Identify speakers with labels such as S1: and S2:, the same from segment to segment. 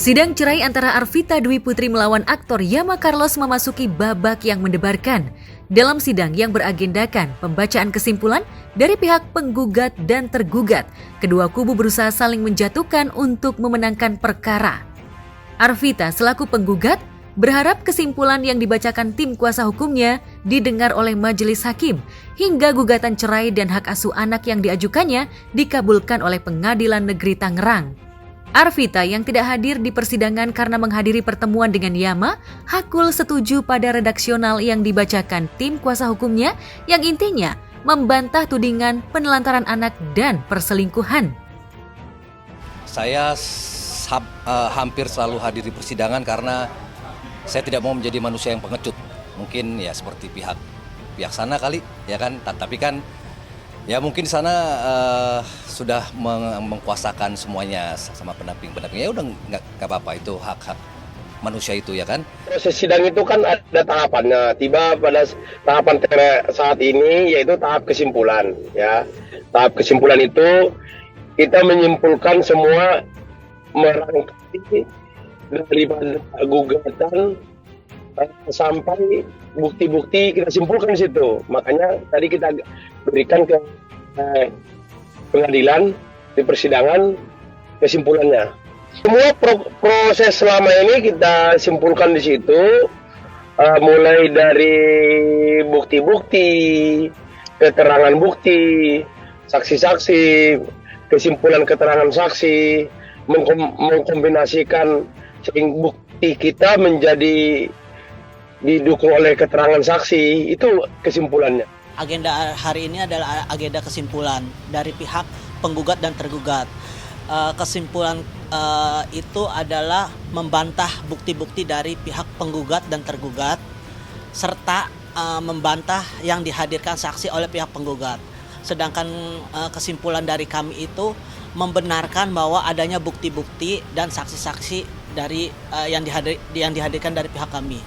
S1: Sidang cerai antara Arvita Dwi Putri melawan aktor Yama Carlos memasuki babak yang mendebarkan. Dalam sidang yang beragendakan pembacaan kesimpulan dari pihak penggugat dan tergugat, kedua kubu berusaha saling menjatuhkan untuk memenangkan perkara. Arvita selaku penggugat berharap kesimpulan yang dibacakan tim kuasa hukumnya didengar oleh majelis hakim hingga gugatan cerai dan hak asuh anak yang diajukannya dikabulkan oleh Pengadilan Negeri Tangerang. Arvita yang tidak hadir di persidangan karena menghadiri pertemuan dengan Yama, hakul setuju pada redaksional yang dibacakan tim kuasa hukumnya yang intinya membantah tudingan penelantaran anak dan perselingkuhan.
S2: Saya hampir selalu hadir di persidangan karena saya tidak mau menjadi manusia yang pengecut. Mungkin ya seperti pihak sana kali, ya kan? Tapi kan ya mungkin di sana sudah mengkuasakan semuanya sama pendamping-pendamping. Ya udah nggak apa-apa, itu hak-hak manusia itu, ya kan.
S3: Proses sidang itu kan ada tahapannya. Tiba pada tahapan saat ini yaitu tahap kesimpulan, ya. Tahap kesimpulan itu kita menyimpulkan semua merangkai dari gugatan sampai bukti-bukti kita simpulkan di situ. Makanya tadi kita berikan ke pengadilan di persidangan kesimpulannya. Semua proses selama ini kita simpulkan di situ, mulai dari bukti-bukti, keterangan bukti, saksi-saksi, kesimpulan keterangan saksi, mengkombinasikan sehingga bukti kita menjadi didukung oleh keterangan saksi, itu kesimpulannya.
S4: Agenda hari ini adalah agenda kesimpulan dari pihak penggugat dan tergugat. Kesimpulan itu adalah membantah bukti-bukti dari pihak penggugat dan tergugat, serta membantah yang dihadirkan saksi oleh pihak penggugat. Sedangkan kesimpulan dari kami itu membenarkan bahwa adanya bukti-bukti dan saksi-saksi dari yang dihadirkan dari pihak kami.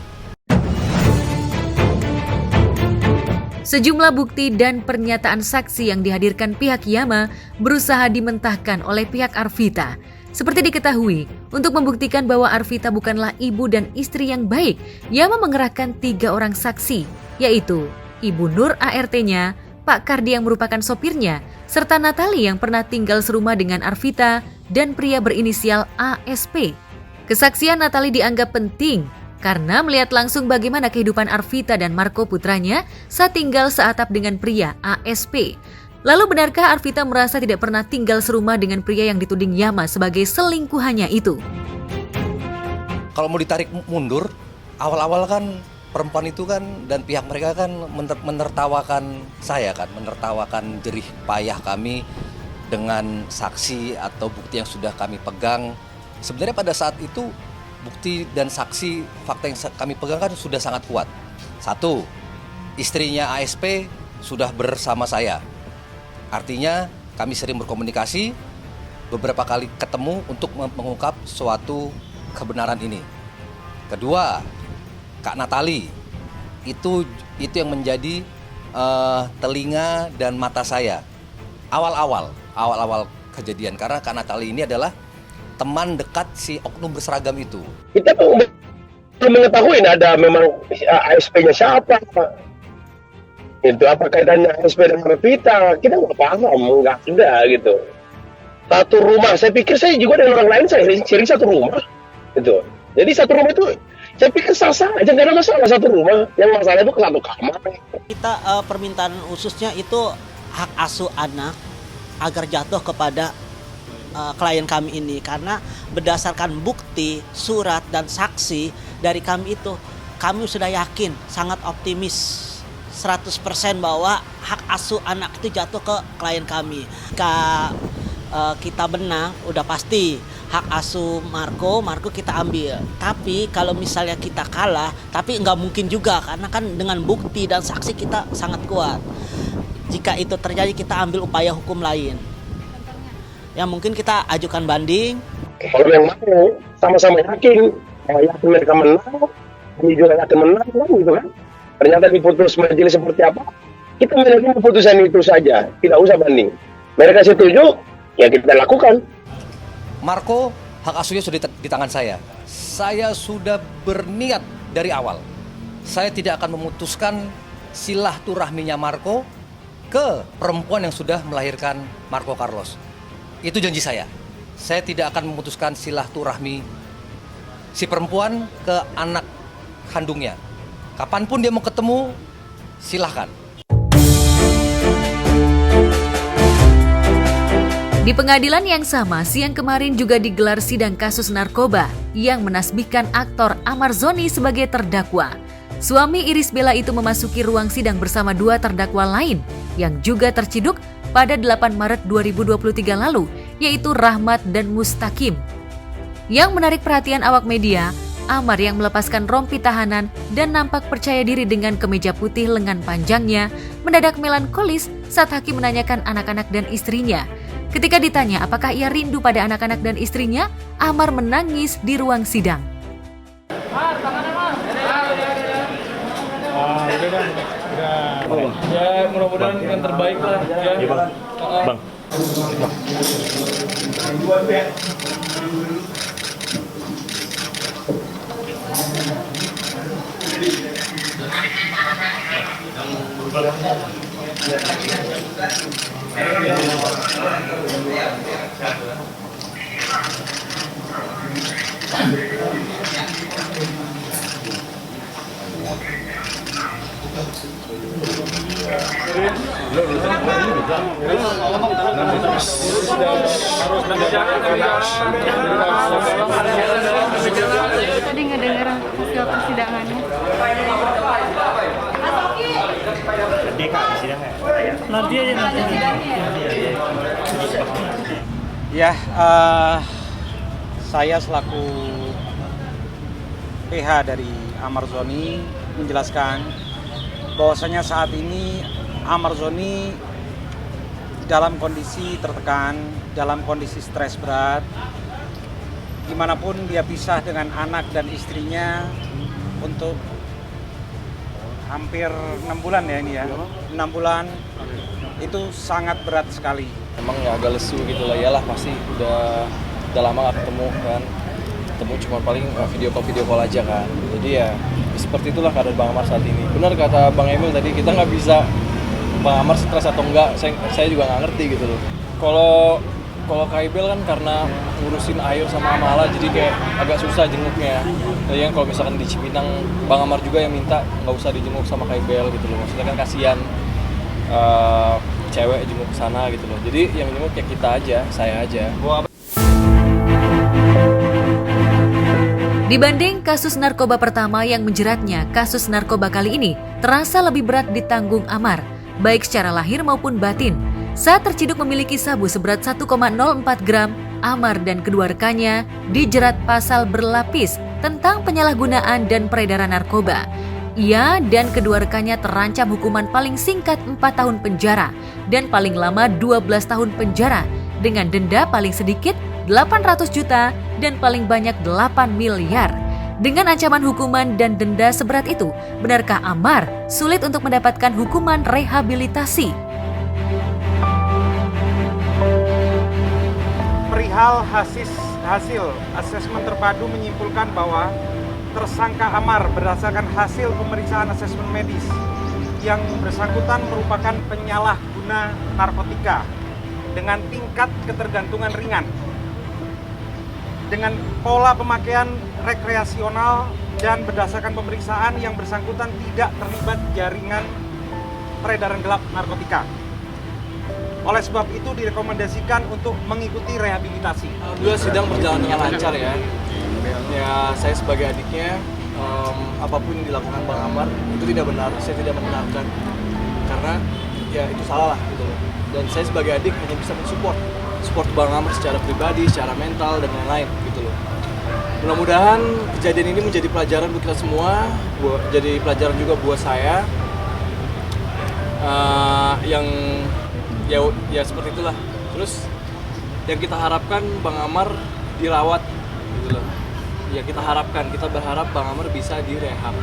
S1: Sejumlah bukti dan pernyataan saksi yang dihadirkan pihak Yama berusaha dimentahkan oleh pihak Arvita. Seperti diketahui, untuk membuktikan bahwa Arvita bukanlah ibu dan istri yang baik, Yama mengerahkan 3 orang saksi, yaitu Ibu Nur ART-nya, Pak Kardi yang merupakan sopirnya, serta Natali yang pernah tinggal serumah dengan Arvita, dan pria berinisial ASP. Kesaksian Natali dianggap penting karena melihat langsung bagaimana kehidupan Arvita dan Marco putranya saat tinggal seatap dengan pria ASP. Lalu benarkah Arvita merasa tidak pernah tinggal serumah dengan pria yang dituding Yama sebagai selingkuhannya itu?
S2: Kalau mau ditarik mundur, awal-awal kan perempuan itu kan dan pihak mereka kan menertawakan saya kan, menertawakan jerih payah kami dengan saksi atau bukti yang sudah kami pegang. Sebenarnya pada saat itu bukti dan saksi fakta yang kami pegang kan sudah sangat kuat. 1, istrinya ASP sudah bersama saya. Artinya kami sering berkomunikasi, beberapa kali ketemu untuk mengungkap suatu kebenaran ini. 2, Kak Natali itu yang menjadi telinga dan mata saya awal-awal kejadian, karena Kak Natali ini adalah teman dekat si oknum berseragam itu.
S3: Kita belum mengetahui ada memang ASP-nya siapa. Itu apa kaitannya ASP dengan Arvita? Kita nggak paham, nggak ada gitu. Satu rumah, saya pikir saya juga dengan orang lain saya sering satu rumah. Gitu. Jadi satu rumah itu saya pikir sah-sah aja, nggak ada masalah satu rumah. Yang masalah itu ke satu kamar.
S4: Kita permintaan khususnya itu hak asuh anak agar jatuh kepada klien kami ini, karena berdasarkan bukti, surat, dan saksi dari kami itu, kami sudah yakin, sangat optimis 100% bahwa hak asuh anak itu jatuh ke klien kami. Jika kita benang, udah pasti hak asuh Marco kita ambil. Tapi kalau misalnya kita kalah, tapi nggak mungkin juga, karena kan dengan bukti dan saksi kita sangat kuat. Jika itu terjadi, kita ambil upaya hukum lain. Ya mungkin kita ajukan banding.
S3: Kalau yang mau sama-sama yakin mereka menang, kami juga yakin menang kan gitu kan. Ternyata diputus majelis seperti apa, kita menerima keputusan itu saja, tidak usah banding. Mereka setuju, ya kita lakukan.
S2: Marco hak asuhnya sudah di tangan saya. Saya sudah berniat dari awal. Saya tidak akan memutuskan silaturahminya Marco ke perempuan yang sudah melahirkan Marco Carlos. Itu janji saya. Saya tidak akan memutuskan silaturahmi si perempuan ke anak kandungnya. Kapanpun dia mau ketemu, silahkan.
S1: Di pengadilan yang sama, siang kemarin juga digelar sidang kasus narkoba yang menasbihkan aktor Amar Zoni sebagai terdakwa. Suami Irish Bella itu memasuki ruang sidang bersama 2 terdakwa lain yang juga terciduk pada 8 Maret 2023 lalu, yaitu Rahmat dan Mustaqim. Yang menarik perhatian awak media, Amar yang melepaskan rompi tahanan dan nampak percaya diri dengan kemeja putih lengan panjangnya, mendadak melankolis saat hakim menanyakan anak-anak dan istrinya. Ketika ditanya apakah ia rindu pada anak-anak dan istrinya, Amar menangis di ruang sidang.
S5: Ya mudah-mudahan yang terbaik lah ya.
S6: Iya bang. Bang.
S7: Tadi ngedenger hasil persidangannya.
S6: Nanti aja.
S8: Ya, saya selaku PH dari Amar Zoni menjelaskan bahwasanya saat ini Amar Zoni dalam kondisi tertekan, dalam kondisi stres berat, dimanapun dia pisah dengan anak dan istrinya untuk hampir 6 bulan ya ini ya, 6 bulan itu sangat berat sekali.
S5: Emang ya agak lesu gitu lah, iyalah pasti udah lama gak ketemu kan. Ketemu cuma paling video call aja kan. Jadi ya seperti itulah keadaan Bang Amar saat ini. Benar kata Bang Emil tadi, kita nggak bisa Bang Amar stres atau enggak, saya juga nggak ngerti gitu loh. Kalau Kaibel kan karena ngurusin Ayu sama Amala jadi kayak agak susah jenguknya. Jadi yang kalau misalkan di Cipinang, Bang Amar juga yang minta nggak usah dijenguk sama Kaibel gitu loh. Maksudnya kan kasihan cewek jenguk ke sana gitu loh. Jadi yang jenguk ya kita aja, saya aja.
S1: Dibanding kasus narkoba pertama yang menjeratnya, kasus narkoba kali ini terasa lebih berat ditanggung Amar, baik secara lahir maupun batin. Saat terciduk memiliki sabu seberat 1,04 gram, Amar dan kedua rekannya dijerat pasal berlapis tentang penyalahgunaan dan peredaran narkoba. Ia dan kedua rekannya terancam hukuman paling singkat 4 tahun penjara dan paling lama 12 tahun penjara dengan denda paling sedikit 800 juta dan paling banyak 8 miliar. Dengan ancaman hukuman dan denda seberat itu, benarkah Amar sulit untuk mendapatkan hukuman rehabilitasi?
S8: Perihal hasil asesmen terpadu menyimpulkan bahwa tersangka Amar berdasarkan hasil pemeriksaan asesmen medis yang bersangkutan merupakan penyalahguna narkotika dengan tingkat ketergantungan ringan, dengan pola pemakaian rekreasional, dan berdasarkan pemeriksaan yang bersangkutan tidak terlibat jaringan peredaran gelap narkotika. Oleh sebab itu direkomendasikan untuk mengikuti rehabilitasi.
S5: Alhamdulillah sidang berjalan dengan lancar ya. Ya saya sebagai adiknya, apapun yang dilakukan Bang Amar itu tidak benar, saya tidak membenarkan. Karena ya itu salah lah gitu loh. Dan saya sebagai adik hanya bisa support Bang Amar secara pribadi, secara mental dan lain-lain gitu loh. Mudah-mudahan kejadian ini menjadi pelajaran buat kita semua, jadi pelajaran juga buat saya. Yang ya seperti itulah. Terus yang kita harapkan Bang Amar dirawat gitu loh. Ya kita berharap Bang Amar bisa direhab.